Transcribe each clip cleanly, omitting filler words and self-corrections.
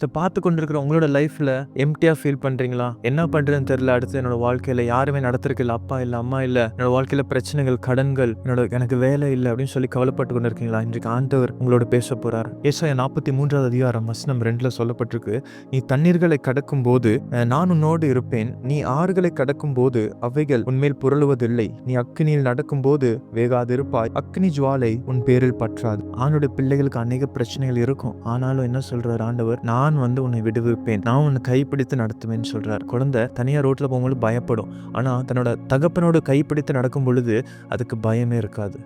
இதை பார்த்து கொண்டிருக்கிற உங்களோட லைஃப்ல எம்டியா ஃபீல் பண்றீங்களா? என்ன பண்றதுன்னு தெரியல, அடுத்து என்னோட வாழ்க்கையில யாருமே நடத்திருக்கு இல்ல, அப்பா இல்ல, அம்மா இல்ல, என்னோட வாழ்க்கையில பிரச்சனைகள், கடன்கள், எனக்கு வேலை இல்லை அப்படின்னு சொல்லி கவலைப்பட்டு கொண்டு இருக்கீங்களா? இன்றைக்கு ஆண்டவர் உங்களோட பேச போறார். ஏசாயா 43 அதிகாரம் வசனம் 2 சொல்லப்பட்டிருக்கு, நீ தண்ணீர்களை கடக்கும் போது நான் உன்னோடு இருப்பேன், நீ ஆறுகளை கடக்கும் போது அவைகள் உன்மேல் புரளுவதில்லை, நீ அக்கினியில் நடக்கும் போது வேகாதிருப்பாய், அக்னி ஜுவாலை உன் பேரில் பற்றாது. ஆணுடைய பிள்ளைகளுக்கு அநேக பிரச்சனைகள் இருக்கும். ஆனாலும் என்ன சொல்றார் ஆண்டவர்? நான் உன்னை விடுவிப்பேன், நான் உன்னை கைப்பிடித்து நடத்துவேன்னு சொல்றார். குழந்தை தனியா ரோட்ல போகும்போது பயப்படும். ஆனா தன்னோட தகப்பனோட கைப்பிடித்து நடக்கும் பொழுது அதுக்கு பயமே இருக்காது.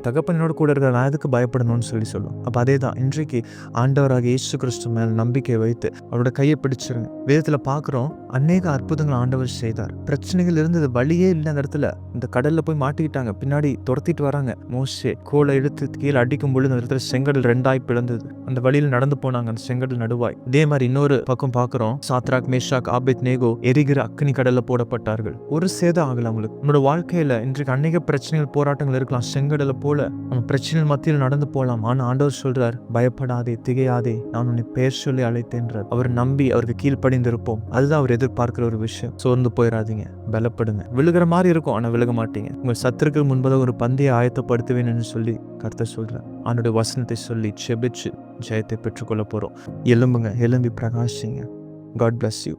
தகப்பனோட கூட இருக்கிற நான் எதுக்கு பயப்படணும்னு சொல்லும். அப்ப அதே தான் இன்றைக்கு ஆண்டவராக இயேசு கிறிஸ்து மேல் நம்பிக்கை வைத்து அவரோட கையை பிடிச்சிருங்க. வேதத்துல பாக்குறோம், அநேக அற்புதங்கள் ஆண்டவர் செய்தார். பிரச்சனைகள் இருந்தது, வழியே இல்லை. அந்த இடத்துல இந்த கடல்ல போய் மாட்டிக்கிட்டாங்க, பின்னாடி துரத்திட்டு வராங்க. மோசே கோலை எடுத்து கீழே அடிக்கும் பொழுது அந்த இடத்துல செங்கடல் 2ஆய் பிளந்தது. அந்த வழியில் நடந்து போனாங்க, அந்த செங்கடல் நடுவாய். இதே மாதிரி இன்னொரு பக்கம் பாக்குறோம், சாத்ராக், மேஷாக், ஆபேத்நேகோ எரிகிற அக்னி கடல்ல போடப்பட்டார்கள். ஒரு சேதம் ஆகல அவங்களுக்கு. நம்மளோட வாழ்க்கையில இன்றைக்கு அநேக பிரச்சனைகள், போராட்டங்கள் இருக்கலாம். செங்கடலை போல நம்ம பிரச்சனைகள் மத்தியில் நடந்து போகலாம். ஆனா ஆண்டவர் சொல்றார், பயப்படாதே, திகையாதே, நான் உன்னை பெயர் சொல்லி அழைத்தேன்றார். அவர் நம்பி அவருக்கு கீழ்ப்படிந்து இருப்போம். அதுதான் அவர் எதிர்பார்க்கிற ஒரு விஷயம். சோர்ந்து போயிடாதீங்க, பலப்படுங்க. விழுகிற மாதிரி இருக்கும், ஆனா விழுக மாட்டீங்க. உங்கள் சத்துருக்கு முன்பதாக ஒரு பந்தய ஆயத்தப்படுத்துவேன்னு சொல்லி கர்த்தர் சொல்றார். அவனுடைய வசனத்தை சொல்லி செபிச்சு ஜெயத்தை பெற்றுக்கொள்ள போறோம். எழும்புங்க, எழும்பி பிரகாசிங்க. God bless you.